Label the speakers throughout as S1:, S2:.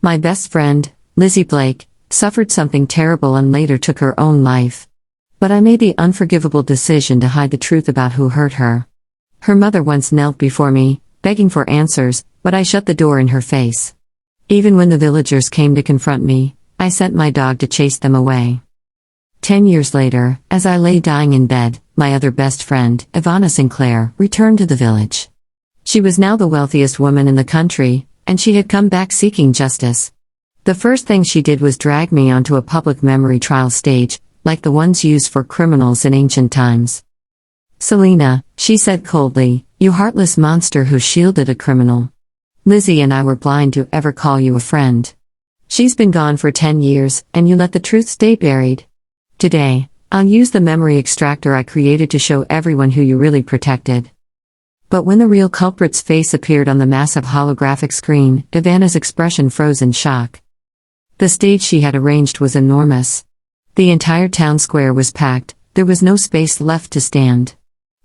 S1: My best friend, Lizzie Blake, suffered something terrible and later took her own life. But I made the unforgivable decision to hide the truth about who hurt her. Her mother once knelt before me, begging for answers, but I shut the door in her face. Even when the villagers came to confront me, I sent my dog to chase them away. 10 years later, as I lay dying in bed, my other best friend, Ivana Sinclair, returned to the village. She was now the wealthiest woman in the country, and she had come back seeking justice. The first thing she did was drag me onto a public memory trial stage, like the ones used for criminals in ancient times. "Selena," she said coldly, "you heartless monster who shielded a criminal. Lizzie and I were blind to ever call you a friend. She's been gone for 10 years, and you let the truth stay buried. Today, I'll use the memory extractor I created to show everyone who you really protected." But when the real culprit's face appeared on the massive holographic screen, Ivana's expression froze in shock. The stage she had arranged was enormous. The entire town square was packed, there was no space left to stand.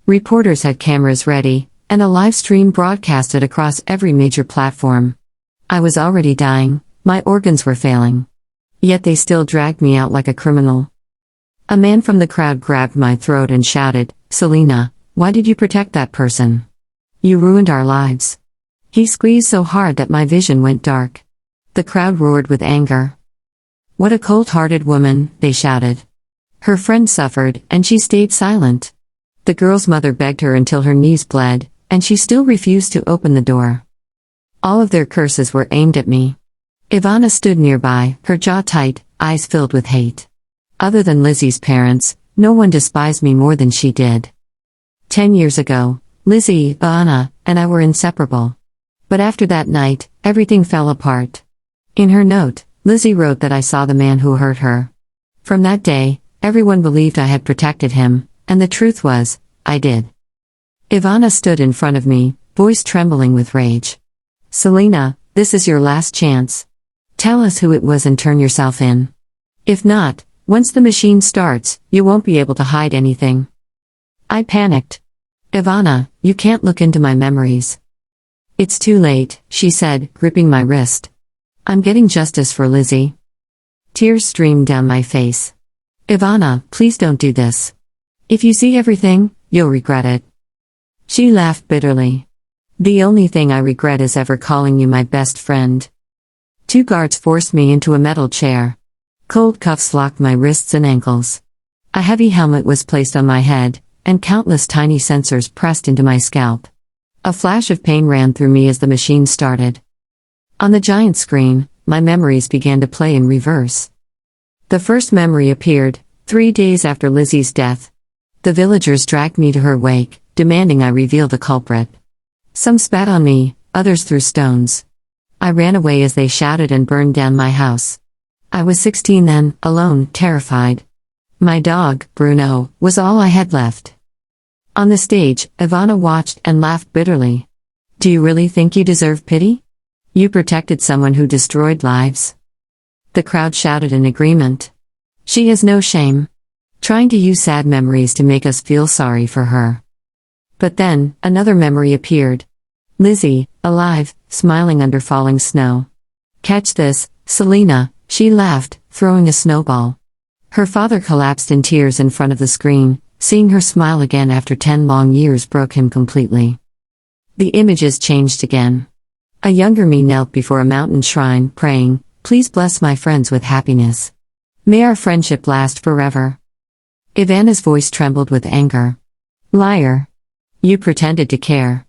S1: Reporters had cameras ready, and a live stream broadcasted across every major platform. I was already dying, my organs were failing. Yet they still dragged me out like a criminal. A man from the crowd grabbed my throat and shouted, "Selena, why did you protect that person? You ruined our lives." He squeezed so hard that my vision went dark. The crowd roared with anger. "What a cold-hearted woman," they shouted. Her friend suffered, and she stayed silent. The girl's mother begged her until her knees bled, and she still refused to open the door. All of their curses were aimed at me. Ivana stood nearby, her jaw tight, eyes filled with hate. Other than Lizzie's parents, no one despised me more than she did. 10 years ago, Lizzie, Ivana, and I were inseparable. But after that night, everything fell apart. In her note, Lizzie wrote that I saw the man who hurt her. From that day, everyone believed I had protected him, and the truth was, I did. Ivana stood in front of me, voice trembling with rage. "Selena, this is your last chance. Tell us who it was and turn yourself in. If not, once the machine starts, you won't be able to hide anything." I panicked. "Ivana, you can't look into my memories." "It's too late," she said, gripping my wrist. "I'm getting justice for Lizzie." Tears streamed down my face. "Ivana, please don't do this. If you see everything, you'll regret it." She laughed bitterly. "The only thing I regret is ever calling you my best friend." 2 guards forced me into a metal chair. Cold cuffs locked my wrists and ankles. A heavy helmet was placed on my head, and countless tiny sensors pressed into my scalp. A flash of pain ran through me as the machine started. On the giant screen, my memories began to play in reverse. The first memory appeared, 3 days after Lizzie's death. The villagers dragged me to her wake, demanding I reveal the culprit. Some spat on me, others threw stones. I ran away as they shouted and burned down my house. I was 16 then, alone, terrified. My dog, Bruno, was all I had left. On the stage, Ivana watched and laughed bitterly. "Do you really think you deserve pity? You protected someone who destroyed lives." The crowd shouted in agreement. "She has no shame. Trying to use sad memories to make us feel sorry for her." But then, another memory appeared. Lizzie, alive, smiling under falling snow. "Catch this, Selena," she laughed, throwing a snowball. Her father collapsed in tears in front of the screen. Seeing her smile again after 10 long years broke him completely. The images changed again. A younger me knelt before a mountain shrine, praying, "Please bless my friends with happiness. May our friendship last forever." Ivana's voice trembled with anger. "Liar. You pretended to care.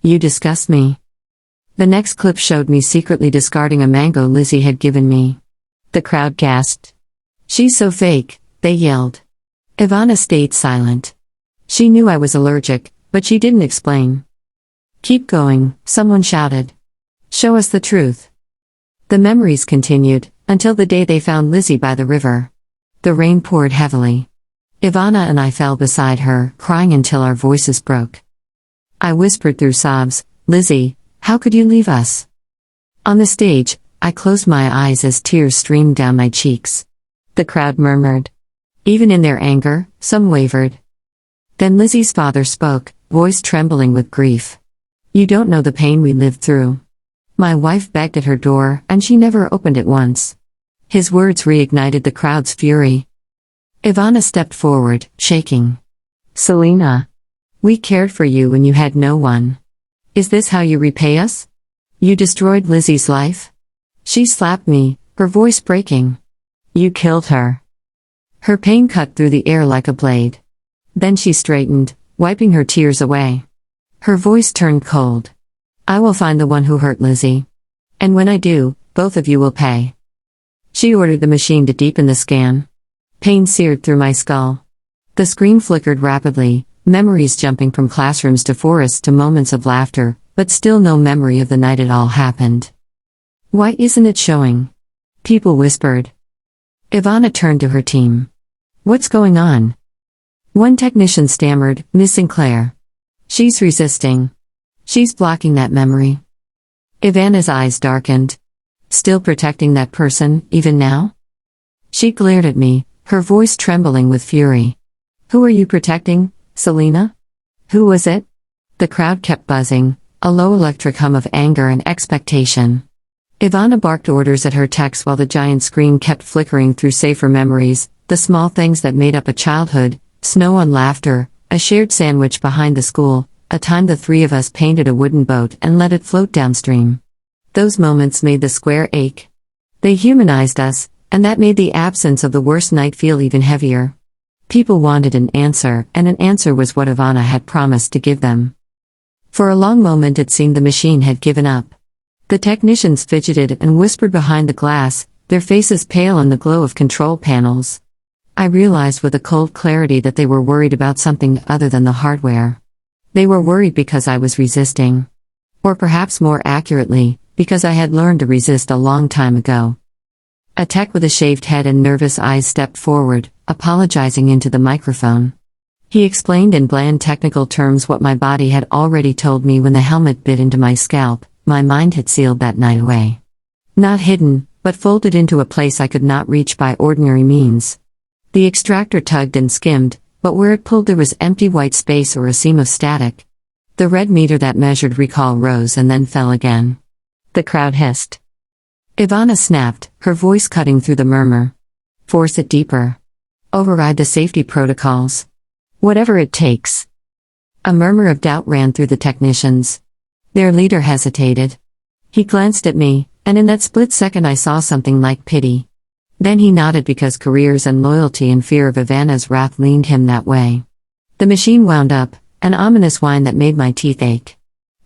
S1: You disgust me." The next clip showed me secretly discarding a mango Lizzie had given me. The crowd gasped. "She's so fake," they yelled. Ivana stayed silent. She knew I was allergic, but she didn't explain. "Keep going," someone shouted. "Show us the truth." The memories continued, until the day they found Lizzie by the river. The rain poured heavily. Ivana and I fell beside her, crying until our voices broke. I whispered through sobs, "Lizzie, how could you leave us?" On the stage, I closed my eyes as tears streamed down my cheeks. The crowd murmured. Even in their anger, some wavered. Then Lizzie's father spoke, voice trembling with grief. "You don't know the pain we lived through. My wife begged at her door, and she never opened it once. His words reignited the crowd's fury. Ivana stepped forward, shaking. Selena. We cared for you when you had no one. Is this how you repay us? You destroyed Lizzie's life? She slapped me, her voice breaking. You killed her. Her pain cut through the air like a blade. Then she straightened, wiping her tears away. Her voice turned cold. I will find the one who hurt Lizzie. And when I do, both of you will pay. She ordered the machine to deepen the scan. Pain seared through my skull. The screen flickered rapidly, memories jumping from classrooms to forests to moments of laughter, but still no memory of the night it all happened. Why isn't it showing? People whispered. Ivana turned to her team. What's going on? One technician stammered, Miss Sinclair. She's resisting. She's blocking that memory. Ivana's eyes darkened. Still protecting that person, even now? She glared at me, her voice trembling with fury. Who are you protecting, Selena? Who was it? The crowd kept buzzing, a low electric hum of anger and expectation. Ivana barked orders at her techs while the giant screen kept flickering through safer memories, the small things that made up a childhood, snow on laughter, a shared sandwich behind the school, a time the three of us painted a wooden boat and let it float downstream. Those moments made the square ache. They humanized us, and that made the absence of the worst night feel even heavier. People wanted an answer, and an answer was what Ivana had promised to give them. For a long moment it seemed the machine had given up. The technicians fidgeted and whispered behind the glass, their faces pale in the glow of control panels. I realized with a cold clarity that they were worried about something other than the hardware. They were worried because I was resisting. Or perhaps more accurately, because I had learned to resist a long time ago. A tech with a shaved head and nervous eyes stepped forward, apologizing into the microphone. He explained in bland technical terms what my body had already told me when the helmet bit into my scalp. My mind had sealed that night away. Not hidden, but folded into a place I could not reach by ordinary means. The extractor tugged and skimmed, but where it pulled there was empty white space or a seam of static. The red meter that measured recall rose and then fell again. The crowd hissed. Ivana snapped, her voice cutting through the murmur. Force it deeper. Override the safety protocols. Whatever it takes. A murmur of doubt ran through the technicians. Their leader hesitated. He glanced at me, and in that split second I saw something like pity. Then he nodded because careers and loyalty and fear of Ivana's wrath leaned him that way. The machine wound up, an ominous whine that made my teeth ache.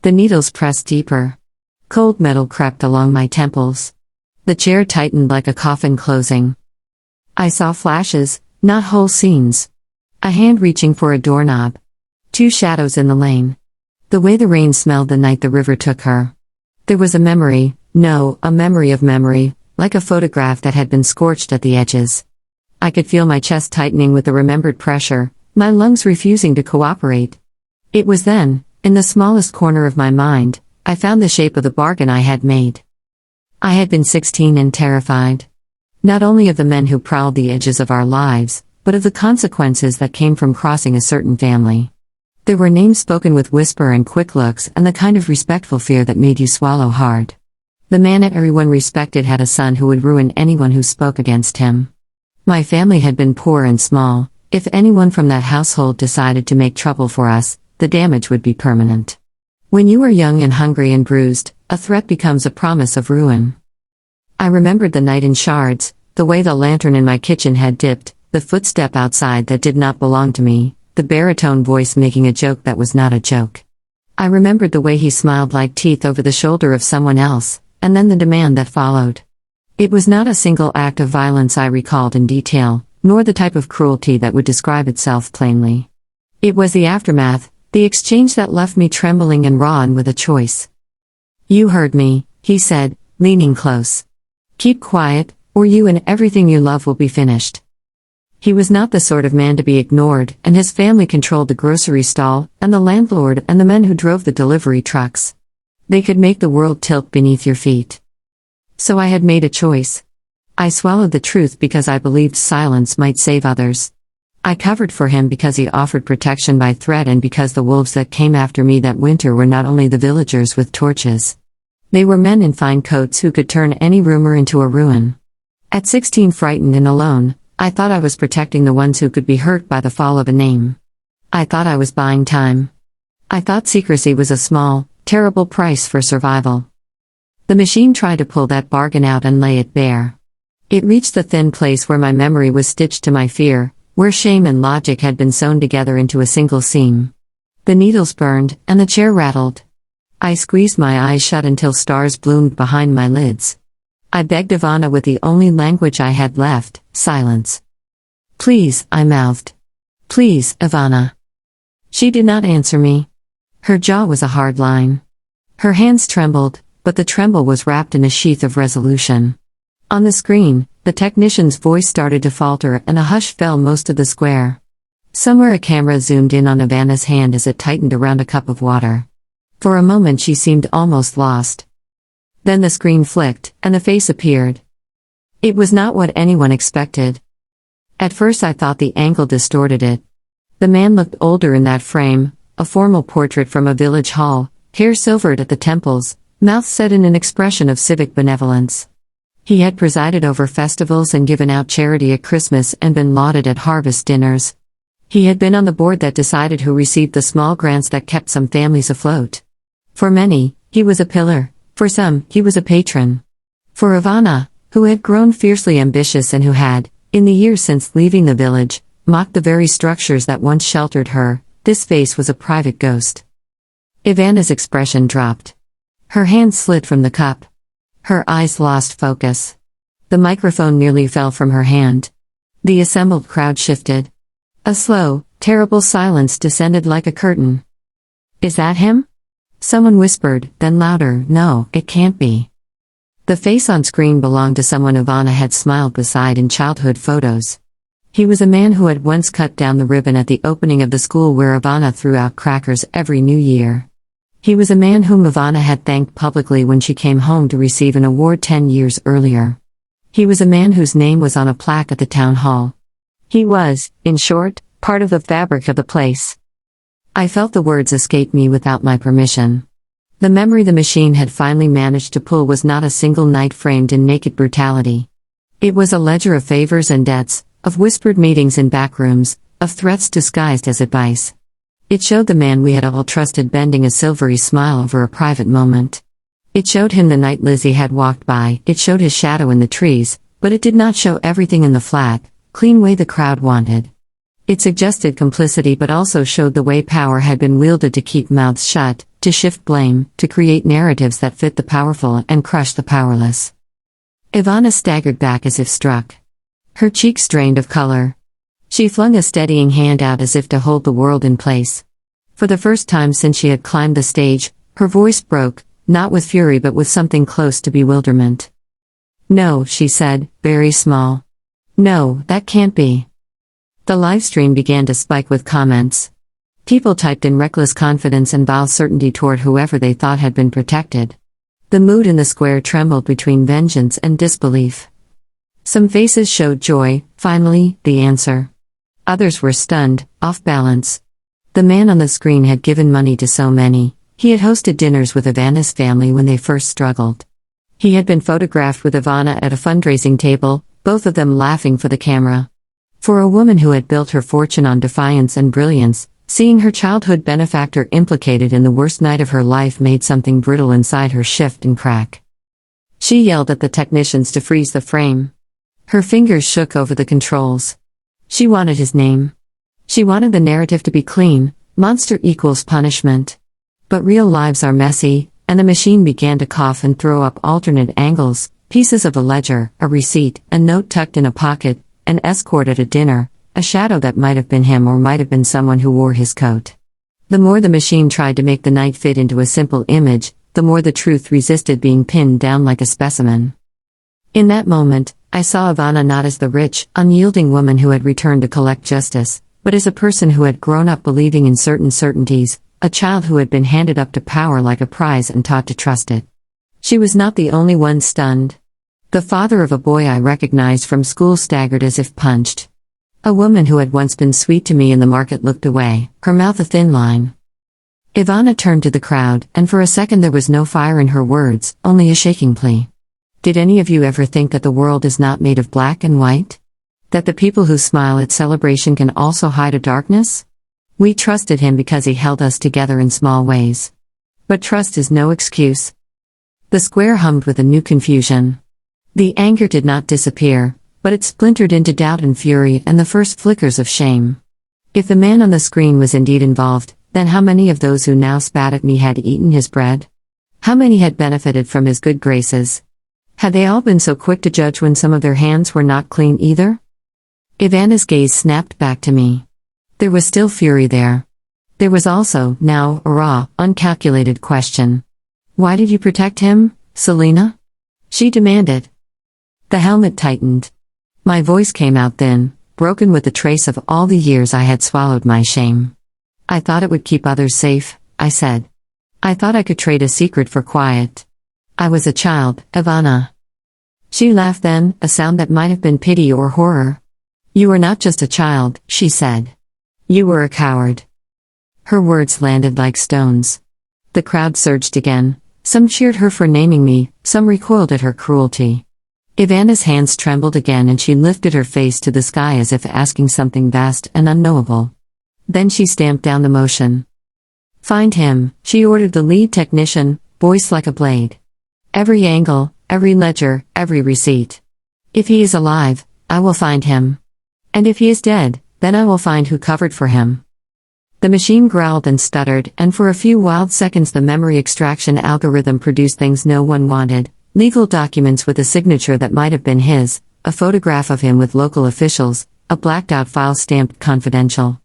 S1: The needles pressed deeper. Cold metal crept along my temples. The chair tightened like a coffin closing. I saw flashes, not whole scenes. A hand reaching for a doorknob. Two shadows in the lane. The way the rain smelled the night the river took her. There was a memory, a memory of memory, like a photograph that had been scorched at the edges. I could feel my chest tightening with the remembered pressure, my lungs refusing to cooperate. It was then, in the smallest corner of my mind, I found the shape of the bargain I had made. I had been 16 and terrified. Not only of the men who prowled the edges of our lives, but of the consequences that came from crossing a certain family. There were names spoken with whisper and quick looks and the kind of respectful fear that made you swallow hard. The man everyone respected had a son who would ruin anyone who spoke against him. My family had been poor and small. If anyone from that household decided to make trouble for us, the damage would be permanent. When you are young and hungry and bruised, a threat becomes a promise of ruin. I remembered the night in shards, the way the lantern in my kitchen had dipped, the footstep outside that did not belong to me, the baritone voice making a joke that was not a joke. I remembered the way he smiled like teeth over the shoulder of someone else, and then the demand that followed. It was not a single act of violence I recalled in detail, nor the type of cruelty that would describe itself plainly. It was the aftermath, the exchange that left me trembling and raw and with a choice. You heard me, he said, leaning close. Keep quiet, or you and everything you love will be finished. He was not the sort of man to be ignored, and his family controlled the grocery stall, and the landlord and the men who drove the delivery trucks. They could make the world tilt beneath your feet. So I had made a choice. I swallowed the truth because I believed silence might save others. I covered for him because he offered protection by threat and because the wolves that came after me that winter were not only the villagers with torches. They were men in fine coats who could turn any rumor into a ruin. At 16, frightened and alone, I thought I was protecting the ones who could be hurt by the fall of a name. I thought I was buying time. I thought secrecy was a small, terrible price for survival. The machine tried to pull that bargain out and lay it bare. It reached the thin place where my memory was stitched to my fear, where shame and logic had been sewn together into a single seam. The needles burned, and the chair rattled. I squeezed my eyes shut until stars bloomed behind my lids. I begged Ivana with the only language I had left, silence. "Please," I mouthed. "Please, Ivana." She did not answer me. Her jaw was a hard line. Her hands trembled, but the tremble was wrapped in a sheath of resolution. On the screen, the technician's voice started to falter and a hush fell most of the square. Somewhere a camera zoomed in on Ivana's hand as it tightened around a cup of water. For a moment she seemed almost lost. Then the screen flicked, and the face appeared. It was not what anyone expected. At first I thought the angle distorted it. The man looked older in that frame, a formal portrait from a village hall, hair silvered at the temples, mouth set in an expression of civic benevolence. He had presided over festivals and given out charity at Christmas and been lauded at harvest dinners. He had been on the board that decided who received the small grants that kept some families afloat. For many, he was a pillar. For some, he was a patron. For Ivana, who had grown fiercely ambitious and who had, in the years since leaving the village, mocked the very structures that once sheltered her, this face was a private ghost. Ivana's expression dropped. Her hand slid from the cup. Her eyes lost focus. The microphone nearly fell from her hand. The assembled crowd shifted. A slow, terrible silence descended like a curtain. "Is that him?" Someone whispered, then louder, "No, it can't be." The face on screen belonged to someone Ivana had smiled beside in childhood photos. He was a man who had once cut down the ribbon at the opening of the school where Ivana threw out crackers every New Year. He was a man whom Ivana had thanked publicly when she came home to receive an award 10 years earlier. He was a man whose name was on a plaque at the town hall. He was, in short, part of the fabric of the place. I felt the words escape me without my permission. The memory the machine had finally managed to pull was not a single night framed in naked brutality. It was a ledger of favors and debts, of whispered meetings in back rooms, of threats disguised as advice. It showed the man we had all trusted bending a silvery smile over a private moment. It showed him the night Lizzie had walked by, it showed his shadow in the trees, but it did not show everything in the flat, clean way the crowd wanted. It suggested complicity but also showed the way power had been wielded to keep mouths shut, to shift blame, to create narratives that fit the powerful and crush the powerless. Ivana staggered back as if struck. Her cheeks drained of color. She flung a steadying hand out as if to hold the world in place. For the first time since she had climbed the stage, her voice broke, not with fury but with something close to bewilderment. "No," she said, very small. "No, that can't be." The livestream began to spike with comments. People typed in reckless confidence and vile certainty toward whoever they thought had been protected. The mood in the square trembled between vengeance and disbelief. Some faces showed joy, finally, the answer. Others were stunned, off balance. The man on the screen had given money to so many. He had hosted dinners with Ivana's family when they first struggled. He had been photographed with Ivana at a fundraising table, both of them laughing for the camera. For a woman who had built her fortune on defiance and brilliance, seeing her childhood benefactor implicated in the worst night of her life made something brittle inside her shift and crack. She yelled at the technicians to freeze the frame. Her fingers shook over the controls. She wanted his name. She wanted the narrative to be clean, monster equals punishment. But real lives are messy, and the machine began to cough and throw up alternate angles, pieces of a ledger, a receipt, a note tucked in a pocket, an escort at a dinner, a shadow that might have been him or might have been someone who wore his coat. The more the machine tried to make the night fit into a simple image, the more the truth resisted being pinned down like a specimen. In that moment, I saw Ivana not as the rich, unyielding woman who had returned to collect justice, but as a person who had grown up believing in certain certainties, a child who had been handed up to power like a prize and taught to trust it. She was not the only one stunned. The father of a boy I recognized from school staggered as if punched. A woman who had once been sweet to me in the market looked away, her mouth a thin line. Ivana turned to the crowd, and for a second there was no fire in her words, only a shaking plea. Did any of you ever think that the world is not made of black and white? That the people who smile at celebration can also hide a darkness? We trusted him because he held us together in small ways. But trust is no excuse. The square hummed with a new confusion. The anger did not disappear, but it splintered into doubt and fury and the first flickers of shame. If the man on the screen was indeed involved, then how many of those who now spat at me had eaten his bread? How many had benefited from his good graces? Had they all been so quick to judge when some of their hands were not clean either? Ivana's gaze snapped back to me. There was still fury there. There was also, now, a raw, uncalculated question. Why did you protect him, Selena? She demanded. The helmet tightened. My voice came out thin, broken with the trace of all the years I had swallowed my shame. I thought it would keep others safe, I said. I thought I could trade a secret for quiet. I was a child, Ivana. She laughed then, a sound that might have been pity or horror. You were not just a child, she said. You were a coward. Her words landed like stones. The crowd surged again. Some cheered her for naming me, some recoiled at her cruelty. Ivana's hands trembled again and she lifted her face to the sky as if asking something vast and unknowable. Then she stamped down the motion. Find him, she ordered the lead technician, voice like a blade. Every angle, every ledger, every receipt. If he is alive, I will find him. And if he is dead, then I will find who covered for him. The machine growled and stuttered, and for a few wild seconds the memory extraction algorithm produced things no one wanted, legal documents with a signature that might have been his, a photograph of him with local officials, a blacked-out file stamped confidential.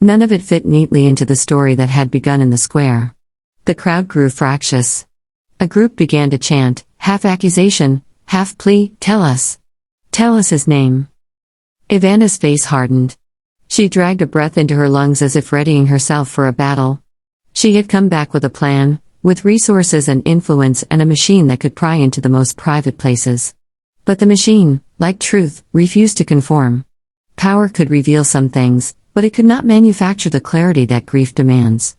S1: None of it fit neatly into the story that had begun in the square. The crowd grew fractious. A group began to chant, half accusation, half plea, tell us. Tell us his name. Ivana's face hardened. She dragged a breath into her lungs as if readying herself for a battle. She had come back with a plan, with resources and influence and a machine that could pry into the most private places. But the machine, like truth, refused to conform. Power could reveal some things, but it could not manufacture the clarity that grief demands.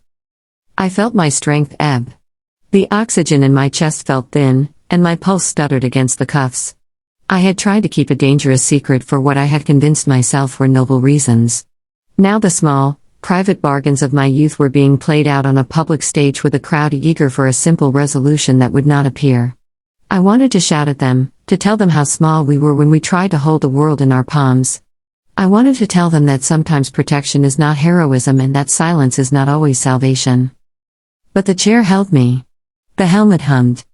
S1: I felt my strength ebb. The oxygen in my chest felt thin, and my pulse stuttered against the cuffs. I had tried to keep a dangerous secret for what I had convinced myself were noble reasons. Now the small, private bargains of my youth were being played out on a public stage with a crowd eager for a simple resolution that would not appear. I wanted to shout at them, to tell them how small we were when we tried to hold the world in our palms. I wanted to tell them that sometimes protection is not heroism and that silence is not always salvation. But the chair held me. The helmet hummed.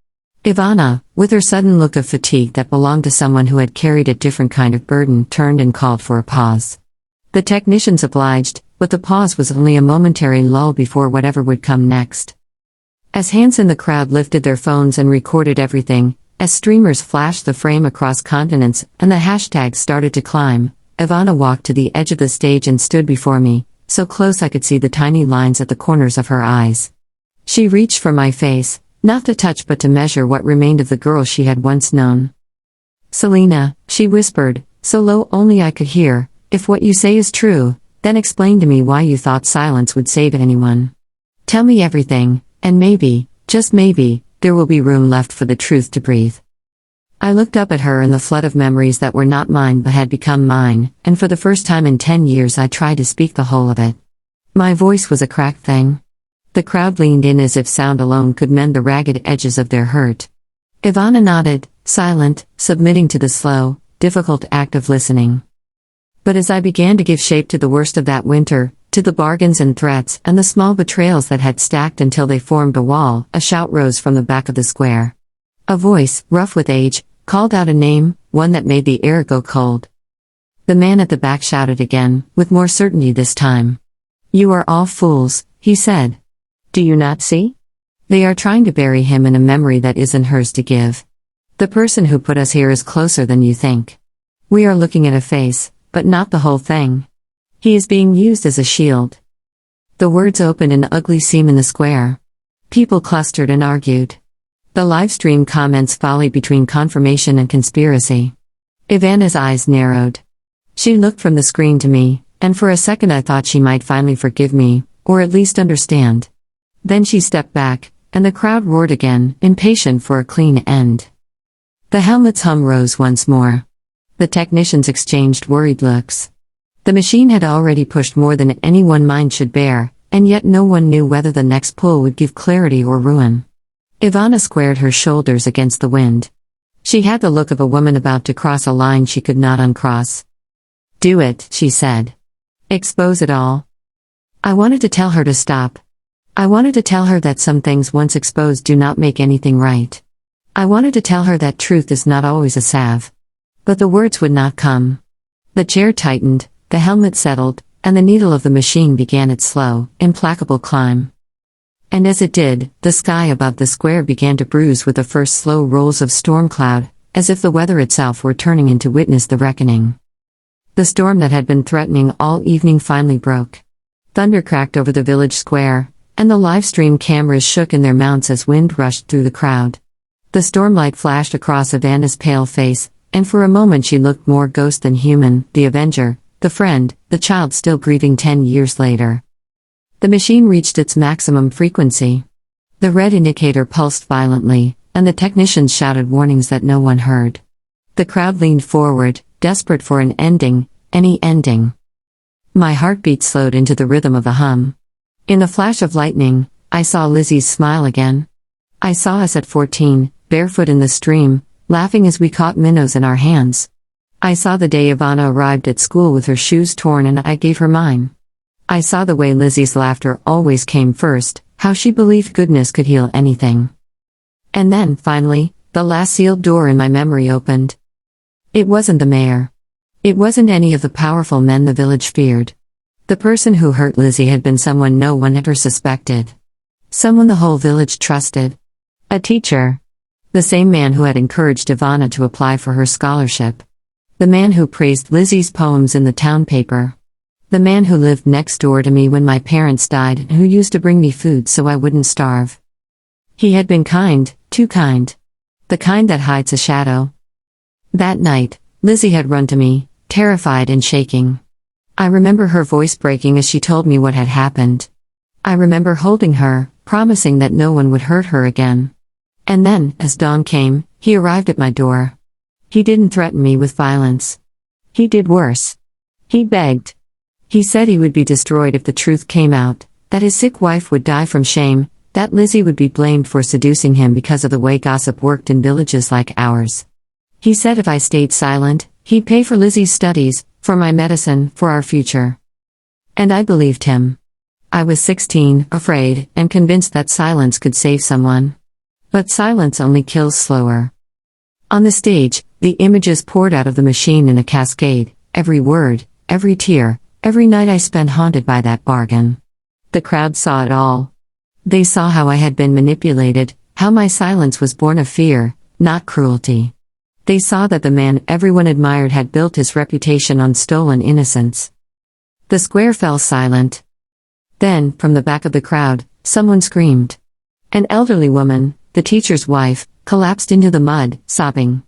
S1: Ivana, with her sudden look of fatigue that belonged to someone who had carried a different kind of burden, turned and called for a pause. The technicians obliged, but the pause was only a momentary lull before whatever would come next. As hands in the crowd lifted their phones and recorded everything, as streamers flashed the frame across continents and the hashtags started to climb, Ivana walked to the edge of the stage and stood before me, so close I could see the tiny lines at the corners of her eyes. She reached for my face, not to touch but to measure what remained of the girl she had once known. Selena, she whispered, so low only I could hear, if what you say is true, then explain to me why you thought silence would save anyone. Tell me everything, and maybe, just maybe, there will be room left for the truth to breathe. I looked up at her in the flood of memories that were not mine but had become mine, and for the first time in 10 years I tried to speak the whole of it. My voice was a cracked thing. The crowd leaned in as if sound alone could mend the ragged edges of their hurt. Ivana nodded, silent, submitting to the slow, difficult act of listening. But as I began to give shape to the worst of that winter, to the bargains and threats and the small betrayals that had stacked until they formed a wall, a shout rose from the back of the square. A voice, rough with age, called out a name, one that made the air go cold. The man at the back shouted again, with more certainty this time. You are all fools, he said. Do you not see? They are trying to bury him in a memory that isn't hers to give. The person who put us here is closer than you think. We are looking at a face, but not the whole thing. He is being used as a shield. The words opened an ugly seam in the square. People clustered and argued. The livestream comments volleyed between confirmation and conspiracy. Ivana's eyes narrowed. She looked from the screen to me, and for a second I thought she might finally forgive me, or at least understand. Then she stepped back, and the crowd roared again, impatient for a clean end. The helmet's hum rose once more. The technicians exchanged worried looks. The machine had already pushed more than any one mind should bear, and yet no one knew whether the next pull would give clarity or ruin. Ivana squared her shoulders against the wind. She had the look of a woman about to cross a line she could not uncross. "Do it," she said. "Expose it all." I wanted to tell her to stop. I wanted to tell her that some things once exposed do not make anything right. I wanted to tell her that truth is not always a salve. But the words would not come. The chair tightened, the helmet settled, and the needle of the machine began its slow, implacable climb. And as it did, the sky above the square began to bruise with the first slow rolls of storm cloud, as if the weather itself were turning in to witness the reckoning. The storm that had been threatening all evening finally broke. Thunder cracked over the village square, and the live-stream cameras shook in their mounts as wind rushed through the crowd. The stormlight flashed across Ivana's pale face, and for a moment she looked more ghost than human, the avenger, the friend, the child still grieving 10 years later. The machine reached its maximum frequency. The red indicator pulsed violently, and the technicians shouted warnings that no one heard. The crowd leaned forward, desperate for an ending, any ending. My heartbeat slowed into the rhythm of the hum. In the flash of lightning, I saw Lizzie's smile again. I saw us at 14, barefoot in the stream, laughing as we caught minnows in our hands. I saw the day Ivana arrived at school with her shoes torn and I gave her mine. I saw the way Lizzie's laughter always came first, how she believed goodness could heal anything. And then, finally, the last sealed door in my memory opened. It wasn't the mayor. It wasn't any of the powerful men the village feared. The person who hurt Lizzie had been someone no one ever suspected. Someone the whole village trusted. A teacher. The same man who had encouraged Ivana to apply for her scholarship. The man who praised Lizzie's poems in the town paper. The man who lived next door to me when my parents died and who used to bring me food so I wouldn't starve. He had been kind, too kind. The kind that hides a shadow. That night, Lizzie had run to me, terrified and shaking. I remember her voice breaking as she told me what had happened. I remember holding her, promising that no one would hurt her again. And then, as dawn came, he arrived at my door. He didn't threaten me with violence. He did worse. He begged. He said he would be destroyed if the truth came out, that his sick wife would die from shame, that Lizzie would be blamed for seducing him because of the way gossip worked in villages like ours. He said if I stayed silent, he'd pay for Lizzie's studies, for my medicine, for our future. And I believed him. I was 16, afraid, and convinced that silence could save someone. But silence only kills slower. On the stage, the images poured out of the machine in a cascade, every word, every tear, every night I spent haunted by that bargain. The crowd saw it all. They saw how I had been manipulated, how my silence was born of fear, not cruelty. They saw that the man everyone admired had built his reputation on stolen innocence. The square fell silent. Then, from the back of the crowd, someone screamed. An elderly woman, the teacher's wife, collapsed into the mud, sobbing.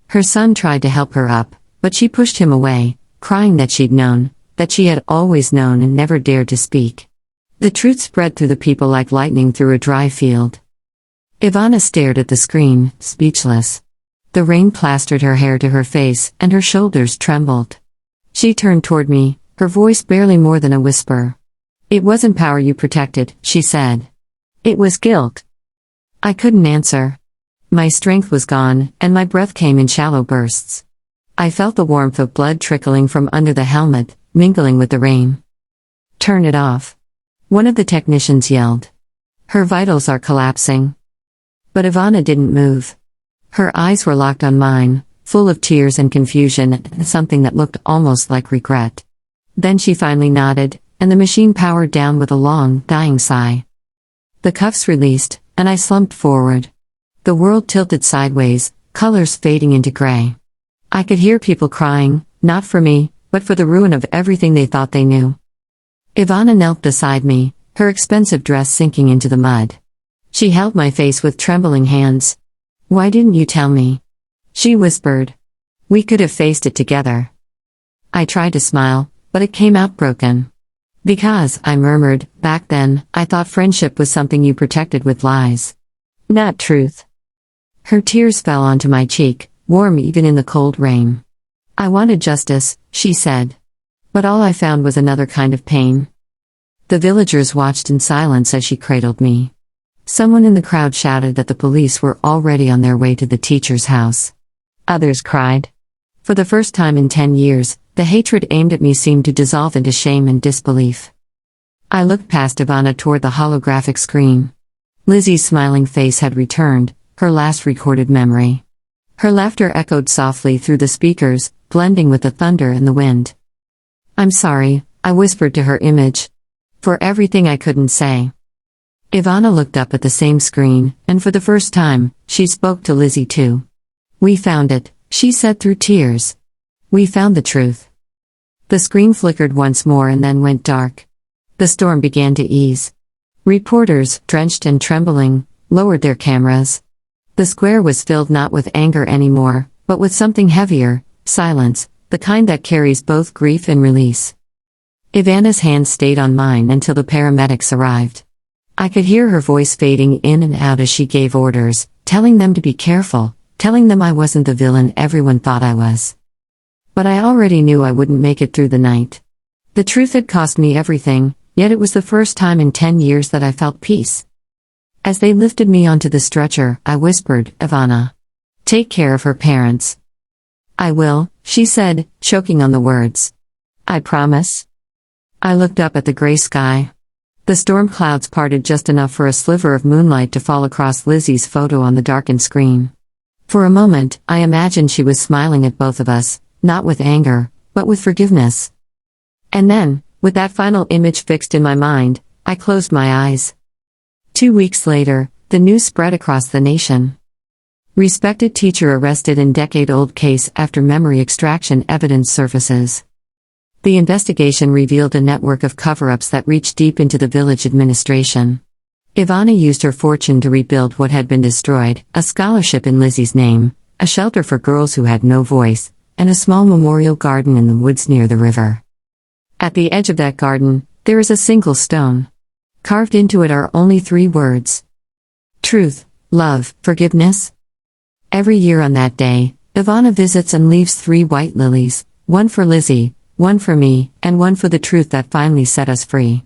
S1: Her son tried to help her up, but she pushed him away, crying that she'd known, that she had always known and never dared to speak. The truth spread through the people like lightning through a dry field. Ivana stared at the screen, speechless. The rain plastered her hair to her face, and her shoulders trembled. She turned toward me, her voice barely more than a whisper. "It wasn't power you protected," she said. "It was guilt." I couldn't answer. My strength was gone, and my breath came in shallow bursts. I felt the warmth of blood trickling from under the helmet, mingling with the rain. "Turn it off," one of the technicians yelled. "Her vitals are collapsing." But Ivana didn't move. Her eyes were locked on mine, full of tears and confusion, and something that looked almost like regret. Then she finally nodded, and the machine powered down with a long, dying sigh. The cuffs released, and I slumped forward. The world tilted sideways, colors fading into gray. I could hear people crying, not for me, but for the ruin of everything they thought they knew. Ivana knelt beside me, her expensive dress sinking into the mud. She held my face with trembling hands. "Why didn't you tell me?" she whispered. "We could have faced it together." I tried to smile, but it came out broken. Because, I murmured, back then, I thought friendship was something you protected with lies. Not truth. Her tears fell onto my cheek, warm even in the cold rain. I wanted justice, she said. But all I found was another kind of pain. The villagers watched in silence as she cradled me. Someone in the crowd shouted that the police were already on their way to the teacher's house. Others cried. For the first time in 10 years, the hatred aimed at me seemed to dissolve into shame and disbelief. I looked past Ivana toward the holographic screen. Lizzie's smiling face had returned, her last recorded memory. Her laughter echoed softly through the speakers, blending with the thunder and the wind. I'm sorry, I whispered to her image. For everything I couldn't say. Ivana looked up at the same screen, and for the first time, she spoke to Lizzie too. We found it, she said through tears. We found the truth. The screen flickered once more and then went dark. The storm began to ease. Reporters, drenched and trembling, lowered their cameras. The square was filled not with anger anymore, but with something heavier, silence, the kind that carries both grief and release. Ivana's hand stayed on mine until the paramedics arrived. I could hear her voice fading in and out as she gave orders, telling them to be careful, telling them I wasn't the villain everyone thought I was. But I already knew I wouldn't make it through the night. The truth had cost me everything, yet it was the first time in 10 years that I felt peace. As they lifted me onto the stretcher, I whispered, Ivana. Take care of her parents. I will, she said, choking on the words. I promise. I looked up at the gray sky. The storm clouds parted just enough for a sliver of moonlight to fall across Lizzie's photo on the darkened screen. For a moment, I imagined she was smiling at both of us, not with anger, but with forgiveness. And then, with that final image fixed in my mind, I closed my eyes. 2 weeks later, the news spread across the nation. Respected teacher arrested in decade-old case after memory extraction evidence surfaces. The investigation revealed a network of cover-ups that reached deep into the village administration. Ivana used her fortune to rebuild what had been destroyed, a scholarship in Lizzie's name, a shelter for girls who had no voice, and a small memorial garden in the woods near the river. At the edge of that garden, there is a single stone. Carved into it are only 3 words. Truth, love, forgiveness. Every year on that day, Ivana visits and leaves 3 white lilies, one for Lizzie, one for me, and one for the truth that finally set us free.